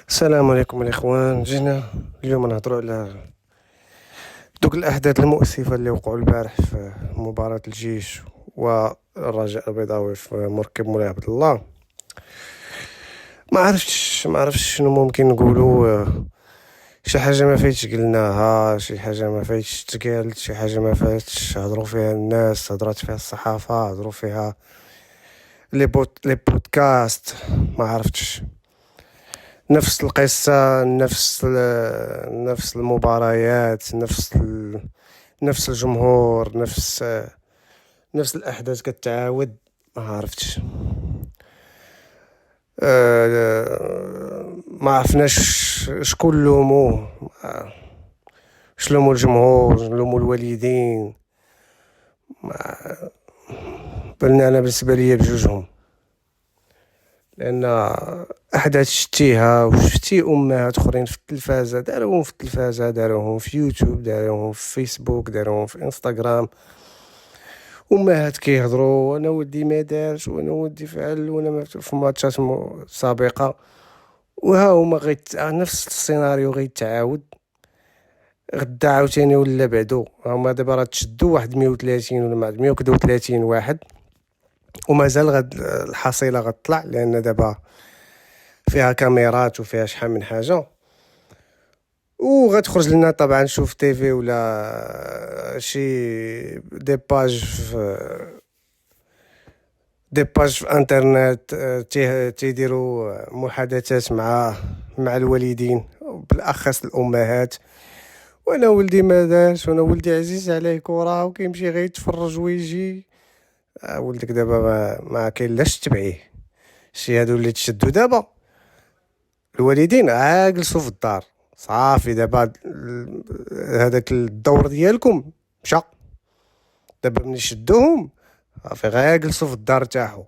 السلام عليكم الإخوان. جينا اليوم نهضروا على دوك الأحداث المؤسفة اللي وقعوا البارح في مباراة الجيش والرجاء البيضاوي في مركب مولاي عبد الله. ما عرفتش شنو ممكن نقولوا. شي حاجة ما فايتش قلناها، شي حاجة ما فايتش تقالت، شي حاجة ما فايتش هضروا فيها الناس، هضرات فيها الصحافة، هضروا فيها لي بودكاست. ما عرفتش، نفس القصة، نفس المباريات، نفس الجمهور، نفس الأحداث كتعاود. ما عرفتش. ما عرفناش شكون نلومو، واش نلومو الجمهور، نلومو الوالدين. بالنا أنا بالنسبة ليا بجوجهم، لأن أحداث شتيها وشفتي أمهات أخرين في التلفازة، داروهم في التلفازة، داروهم في يوتيوب، داروهم في فيسبوك، داروهم في انستغرام. أمهات كيهضروا وانا ولدي ما دارش، وانا ولدي فعل، وانا ما في ماتشات سابقة. وها هما نفس السيناريو غيتعاود غدا عاوتاني ولا بعدو. هما دابا راه تشدوا واحد 130 ولا 130 واحد، ومازال الحصيلة غتطلع، لأن دابا فيها كاميرات وفيها شحال من حاجة. وغتخرج لنا طبعا شوف تيفي ولا شي دي باج في انترنت، تيديروا محادثات مع الوالدين، بالاخص الامهات. وانا ولدي ما دارش، وانا ولدي عزيز عليه كره وكيمشي غير يتفرج ويجي. ولدك دابا ما كاين لاش تبعيه. شي هادو اللي تشدوا دابا الوالدين جلسوا في الدار صافي. دابا هذاك الدور ديالكم مشى. دابا ملي شدوهم صافي غير جلسوا في الدار تاعو.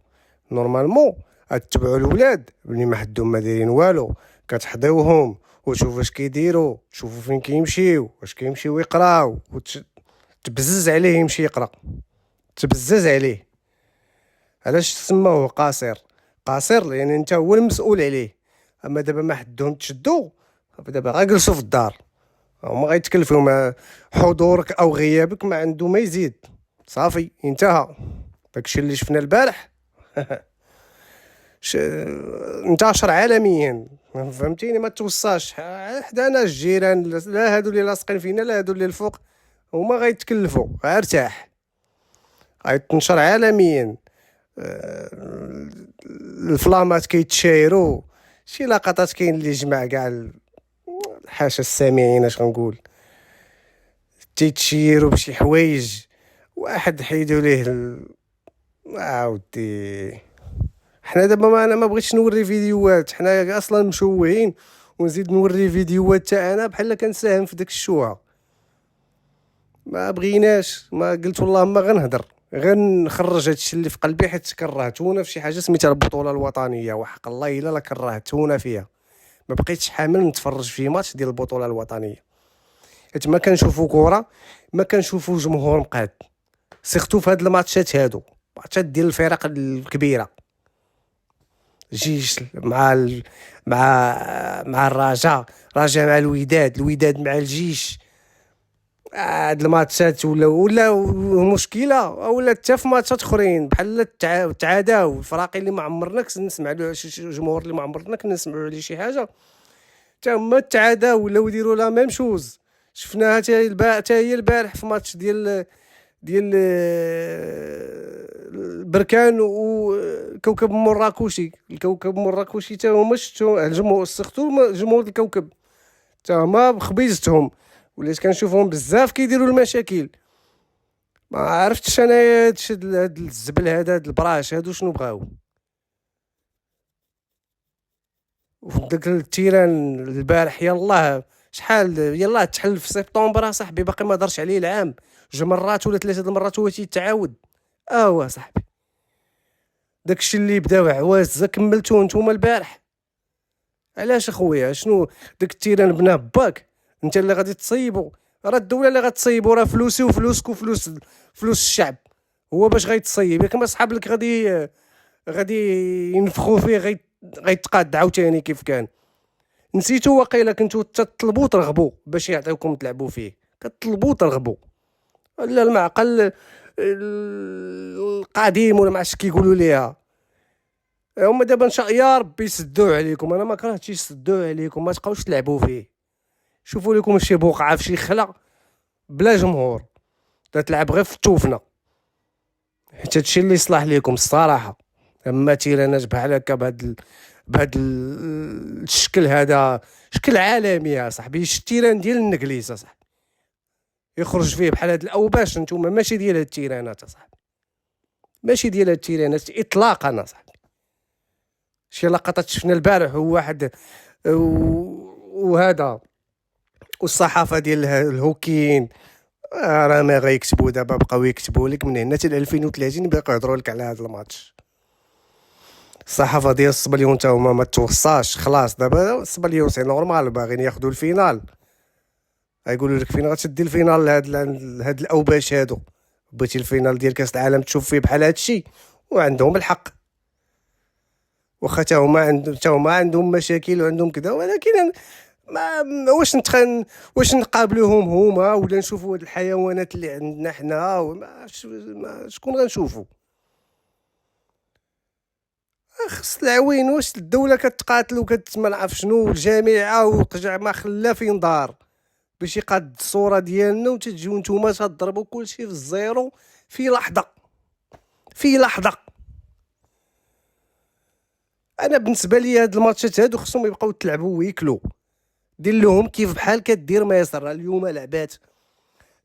نورمالمون تتبعوا الولاد ملي ما حدهم ما دايرين والو، كتحضيوهم وتشوفوا واش كيديروا، تشوفوا فين كيمشيو، واش كيمشيو يقراو، تبزز عليه يمشي يقرا، تبزز عليه. علاش سموه قاصر لان انت هو المسؤول عليه. اما دابا ما حدهم تشدو، دابا غير جلسوا في الدار. هما غيتكلفوا مع حضورك او غيابك، ما عنده ما يزيد. صافي انتهى. داكشي اللي شفنا البارح انتشر عالميا. فهمتيني؟ ما توصاش حدانا الجيران، لا هادو اللي لاصقين فينا لا هادو اللي الفوق، هما غيتكلفوا. ارتاح. غيتنشر عالميا. الفلامات كيتشايروا. شي لقطات كاين اللي جمع كاع حاشا السامعين، اش غنقول، تيتشيروا بشي حوايج. واحد حيدوا ليه عاودي. حنا دابا انا ما بغيتش نوري فيديوهات، حنا اصلا مشوهين، ونزيد نوري فيديوهات تاعنا بحال كنساهم في داك الشوهه. ما بغيناش، ما قلت والله ما غنهضر، غنخرج هادشي اللي في قلبي، حيت كرهتونا في شي حاجه سميتها البطوله الوطنيه. وحق الله الا كرهتونا فيها. ما بقيتش حامل نتفرج في ماتش ديال البطوله الوطنيه، حيت ما كنشوفوا كره، ما كنشوفوا جمهور مقاد. سيرتو في هاد الماتشات هادو، ماتشات ديال الفرق الكبيره، جيش مع الرجاء، رجاء مع الوداد مع الجيش. هاد الماتشات ولا مشكله، ولا حتى في ماتشات اخرين بحال تعاداو الفراقي اللي ما عمرنا نسمع له، شي جمهور اللي ما عمرنا نسمعوا عليه شي حاجه، حتى هما تعاداو ولاو يديروا لا ميم شوز. شفناها حتى هي البارح في ماتش ديال البركان وكوكب مراكشي. الكوكب مراكشي حتى هما شفتوا الجمهور، سختو جمهور الكوكب حتى هما بخبيزتهم، وليت كنشوفهم بزاف كيديروا المشاكل. ما عرفتش انا هاد الزبل هاد البراش هادو شنو بغاو. وفي داك التيران البارح يلاه شحال، يلاه تحل في سبتمبر صاحبي، باقي ما دارش عليه العام. جوج مرات ولا ثلاثه المرات هو تيتعاود. صاحبي، داكشي اللي بداو عوازه كملتوه نتوما البارح. علاش اخويا؟ شنو داك التيران بناه باك؟ انت اللي غادي تصيبو، راه الدوله اللي غتصيبو، راه فلوسي وفلوسك فلوس الشعب. هو باش غيتصيب ياك ما صحاب لك غادي ينفخوا فيه، غيتقاد عاوتاني كيف كان. نسيتو واقيلا كنتو تطلبوا ترغبوا باش يعطيوكم تلعبوا فيه، كتطلبوا ترغبوا. لا المعقل القديم ولا ما عرفتش كيقولوا ليها. هما دابا ان شاء يا ربي يسدوه عليكم، انا ما كرهتش يسدوه عليكم، ما تبقاوش تلعبوا فيه. شوفوا لكم شي بقعه في شي خلا بلا جمهور تتلعب غير في التوفنه، حيت هادشي اللي يصلح لكم الصراحه. اما تيرانات بحال هكا بهاد الشكل هذا شكل عالمي يا صاحبي، التيران ديال النكليس صاحبي يخرج فيه بحال هاد الاوباش. نتوما ماشي ديال هاد التيرانات صاحبي، ماشي ديال هاد التيرانات اطلاقا صاحبي. شي لقطات شفنا البارح هو واحد وهذا والصحافه ديال الهوكيين راه ما غيكتبوا دابا، بقاو يكتبوا لك من هنا حتى 2030 بقاو يهضروا لك على هذا الماتش. الصحافه ديال الصبليون تا هما ما توصاش خلاص. دابا الصبليون سي نورمال باغيين ياخذوا الفينال، غايقولوا لك فين غتدي الفينال لهاد الاوباش هادو. بغيتي الفينال ديال كاس العالم تشوف فيه بحال هادشي، وعندهم الحق. واخا تا هما عندهم مشاكل وعندهم كذا، ولكن ما واش نقابلوهم هما ولا نشوفوا هاد الحيوانات اللي عندنا حنا؟ شكون غنشوفوا؟ خص العوين. واش الدوله كتقاتل وكتما نعرف شنو الجامعه وقجع ما خلا فين دار باش يقاد الصوره ديالنا، وتجيو نتوما تضربوا كلشي في الزيرو في لحظه في لحظه. انا بالنسبه لي هاد الماتشات هادو خصهم يبقاو تلعبوا ويكلوا. دير لهم كيف بحال كدير مصر اليوم لعبات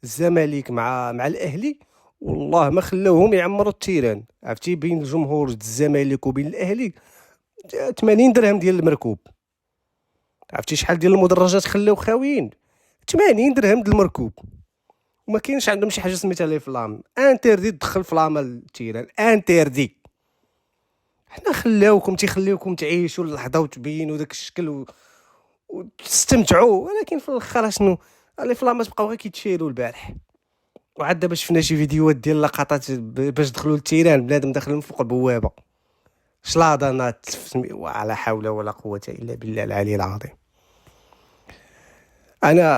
الزمالك مع الاهلي، والله ما خلاوهم يعمروا التيران. عرفتي بين الجمهور الزمالك وبين الاهلي 80 درهم ديال المركوب. عرفتي شحال ديال المدرجات خلاو خاويين؟ 80 درهم ديال المركوب. وما كاينش عندهم شي حاجه سميتها لي فلام، انتردي تدخل فلام التيران، انتردي. حنا تيخليوكم تعيشوا اللحظه وتبينوا داك الشكل وتستمتعوا، ولكن في الاخر شنو لي فلامات بقاو غير كيتشيروا البارح. وعاد دابا شفنا شي فيديوهات ديال لقطات باش دخلوا للتيران بنادم داخل من فوق البوابه، شلاضانات ولا حول ولا قوه الا بالله العلي العظيم. انا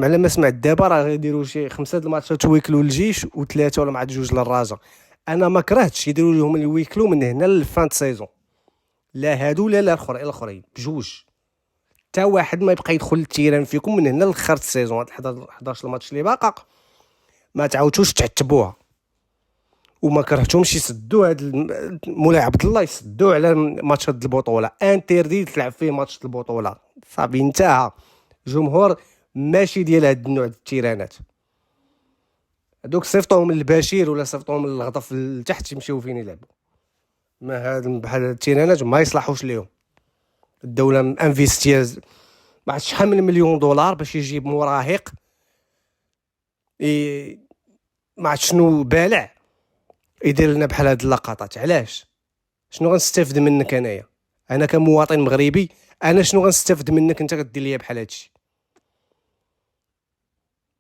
على ما سمعت دابا راه غيديروا شي 5 الماتشات ويكلوا للجيش و3 ولا مع 2 للرجاء. انا ما كرهتش يديروا لهم الويكلو من هنا للفان سيزون، لا هادو لا الاخرين بجوج. حتى واحد ما يبقى يدخل للتيران فيكم من هنا لاخر السيزون. هاد 11 الماتش اللي باقا ما تعاودوش تعتبوها. وما كرهتهمش يسدوا هاد مولاي عبد الله، يسدوا على ماتشات البطوله. انتردي تلعب فيه ماتش البطوله صافي انتهى. جمهور ماشي ديال هاد النوع ديال التيرانات هذوك، صيفطوهم للبشير ولا صيفطوهم للغطف لتحت يمشيو فين يلعبوا. ما هاد بحال التيرانات ما يصلحوش ليهم. الدوله انفيستيا ما عرفتش شحال من مليون دولار باش يجيب مراهق ما عرفت شنو بالع يدير لنا بحال هاد اللقطات. علاش؟ شنو غنستافد منك انايا؟ انا كمواطن مغربي انا شنو غنستافد منك انت كدير ليا بحال هادشي؟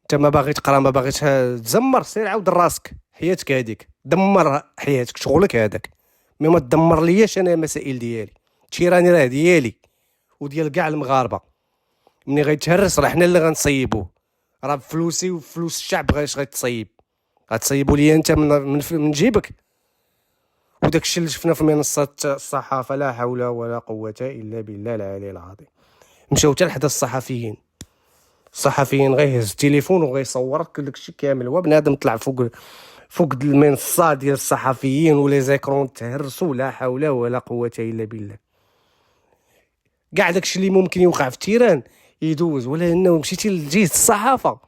انت ما باغي تقرا، ما باغي تزمر، سير عاود راسك. حياتك هذيك دمر حياتك، شغلك هذاك. مي ما تدمر لياش انا المسائل ديالي. تيراني راه ديالي وديال كاع المغاربه. ملي غيتهرس راه حنا اللي غنصيبوه، راه بفلوسي وفلوس الشعب غيتصيب. غتصيبوا لي انت من جيبك. وداك الشيء اللي شفنا في منصات الصحافه لا حول ولا قوه الا بالله العلي العظيم. مشاو حتى لحد الصحفيين غيهز التليفون وغيصورك داكشي كامل. هو بنادم طلع فوق المنصه ديال الصحفيين ولي زيكرون تهرسوا لا حول ولا قوه الا بالله. كاع داكشي اللي ممكن يوقع في التيران يدوز، ولا انه مشيتي لجهه الصحافه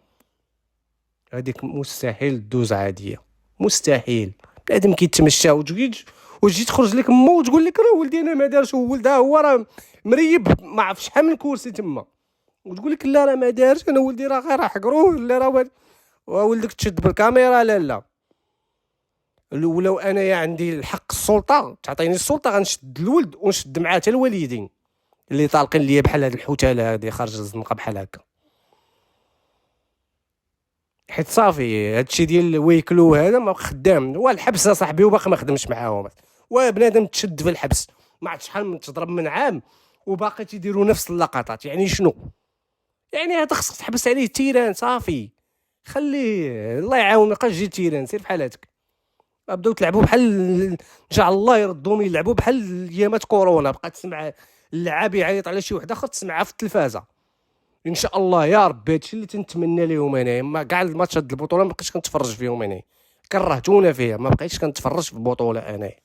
هذيك مستحيل دوز عاديه، مستحيل. بنادم كيتمشى وتجي تخرج لك امه وتقول لك راه ولدي انا ما دارش، وولدها هو راه مريب ما عرف شحال من كرسي تما، وتقول لك لا راه ما دارش، انا ولدي راه غير حقروه لا راه ولدك تشد بالكاميرا. لا ولو انا عندي الحق السلطه تعطيني السلطه غنشد الولد ونشد معاه حتى الوالدين اللي طالقين ليا بحال هاد الحوتاله هادي خارج الزنقه بحال هكا. حيت صافي هادشي ديال ويكلو هذا ما خدام. هو الحبس صاحبي وباقي ما خدمش معاهم. وبنادم تشد في الحبس ما عرفت شحال من تضرب من عام وباقي تيديروا نفس اللقطات. يعني شنو؟ يعني هذا خصك تحبس عليه التيران صافي، خليه الله يعاون، مابقاش تجي تيران، سير بحالاتك. بداو تلعبوا بحال ان شاء الله يردوهم يلعبوا بحال ايامات كورونا، بقى تسمع اللعاب يعيط على شي واحد اخر تسمعها في التلفازه. ان شاء الله يا ربي هادشي اللي تنتمنى ليهم انايا. ما كاع الماتشات د البطوله ما بقيتش كنتفرج فيهم انايا، كرهتونا فيها، ما بقيتش كنتفرج في البطوله انايا.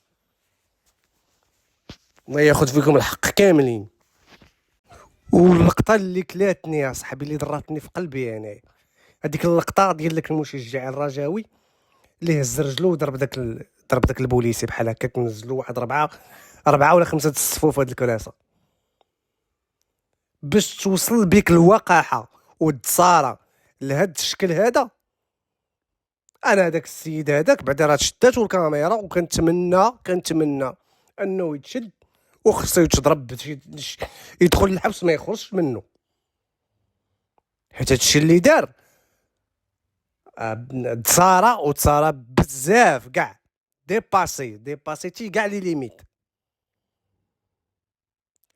الله ياخذ فيكم الحق كاملين. واللقطه اللي كلاتني يا صاحبي، اللي ضراتني في قلبي انايا، هذيك اللقطه ديال داك المشجع الرجاوي اللي هز رجلو وضرب ضرب داك البوليسي بحال هكاك، نزلوا واحد أربعة ولا خمسة الصفوف هاد الكراسة باش توصل بيك الوقاحة والدصارة لهاد الشكل هذا. انا هذاك السيد هذاك بعدا راه شداتو الكاميرا، كنتمنى انه يتشد وخصو يتضرب باش يدخل الحبس ما يخرجش منه، حيت هادشي اللي دار تصارى بزاف كاع، ديباسيتي كاع لي ليميت.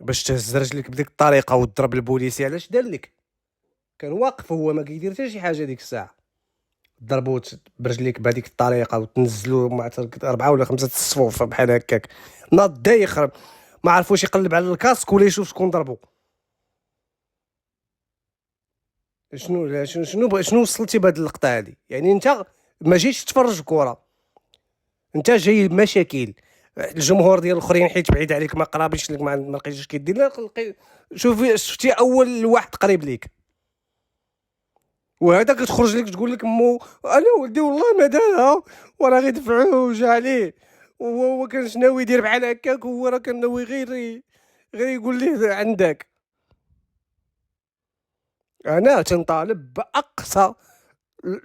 باش تهز رجليك بديك الطريقه وتضرب البوليسي، علاش دار لك؟ كان واقف هو ما كيدير حتى شي حاجه ديك الساعه، ضربو برجليك بهذيك الطريقه وتنزلوا مع 4 ولا 5 الصفوف بحال هكاك، ناض دايخ ما عرفوش يقلب على الكاسك ولا يشوف شكون ضربو. شنو وصلتي بهاد اللقطه هادي؟ يعني انت ما جيتش تتفرج كره، انت جاي بمشاكل. الجمهور ديال الاخرين حيت بعيد عليك ما قرابيش لك ما لقيتيش كيدير. لا شفتي اول واحد قريب ليك، وهذا كتخرج لك تقول لك مو انا ولدي والله ما دارها وراه غير دفعوه وجا عليه، وهو كانش ناوي يدير بحال هكاك، وهو راه كان ناوي غير يقول ليه عندك. انا تنطالب باقصى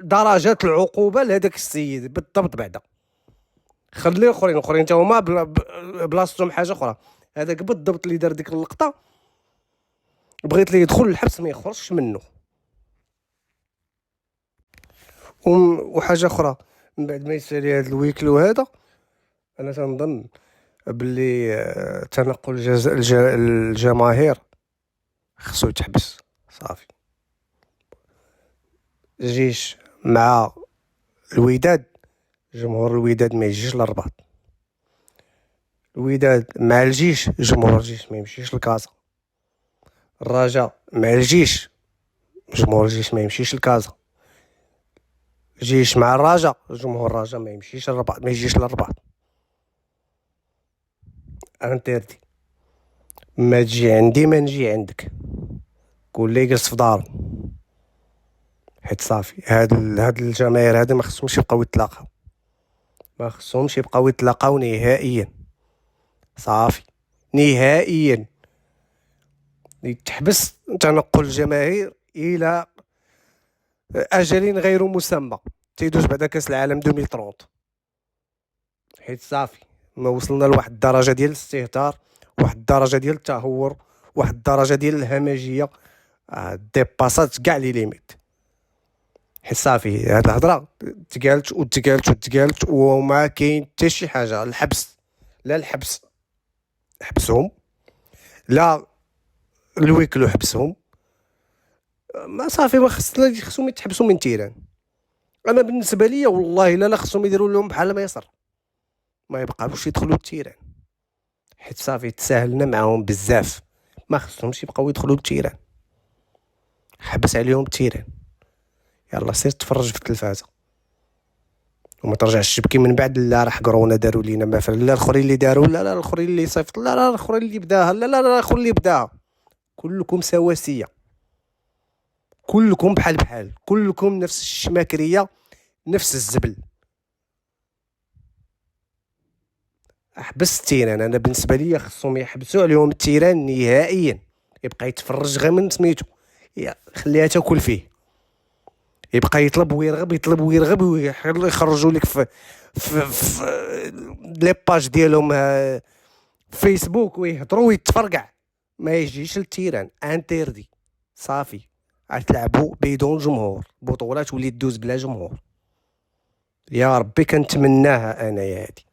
درجات العقوبه لهذاك السيد بالضبط. بعدا خلي الاخرين حتى هما بلاصتهم حاجه اخرى، هذاك بالضبط اللي دار ديك اللقطه بغيت ليه يدخل الحبس ما يخرجش منه. وحاجه اخرى، من بعد ما يسالي هذا الويكلو هذا، انا تنظن باللي تنقل الجماهير خصو يتحبس صافي. الجيش مع الوداد، جمهور الوداد ما يجيش للرباط. الوداد مع الجيش، جمهور الجيش ما يمشيش لكازا. الرجاء مع الجيش، جمهور الجيش ما يمشيش لكازا. الجيش مع الرجاء، جمهور الرجاء ما يمشيش للرباط، ما يجيش للرباط. انتردي، ما تجي عندي ما نجي عندك، قول لي جلس في دارو. حيت صافي هاد الجماهير هادي ما خصهمش يبقاو يتلاقاو، ما خصهمش يبقاو يتلاقاو نهائيا صافي، نهائيا. يتحبس تنقل الجماهير الى اجل غير مسمى، تيدوز بعد كاس العالم 2030. حيت صافي ما وصلنا لواحد الدرجه ديال الاستهتار، واحد الدرجه ديال التهور، واحد الدرجه ديال الهمجيه ديباسات كاع لي ليميت. حيت صافي هاد الهضره تقالت وما كاين حتى شي حاجه. الحبس، لا الحبس حبسهم، لا الويكلو حبسهم، ما صافي ما خصهم يتحبسوا من تيران. انا بالنسبه لي والله لا خصهم يديروا لهم بحال ما يسر، ما يبقاوش يدخلوا التيران، حيت صافي تساهلنا معاهم بزاف، ما خصهمش يبقاو يدخلوا التيران. حبس عليهم التيران، يلا سير تفرج في التلفازه وما ترجعش تبكي من بعد. لا راه حقرونا داروا لينا مثلا، لا الاخرين اللي داروا، لا الاخرين اللي صيفط، لا الاخرين اللي بداها، لا الاخرين اللي بداها. كلكم سواسيه، كلكم بحال كلكم نفس الشماكريه، نفس الزبل. احبس التيران، انا بالنسبه لي خصهم يحبسوا عليهم التيران نهائيا. يبقى يتفرج غير من سميتو، خليها تاكل فيه، يبقى يطلب ويرغب ويخرجوا لك في لي باج ديالهم فيسبوك ويهضروا ويتفرقع. ما يجيش للتيران، انتردي صافي. غتلعبوا بدون جمهور، بطولات ولي تدوز بلا جمهور. يا ربي كنتمناها انا يا هادي.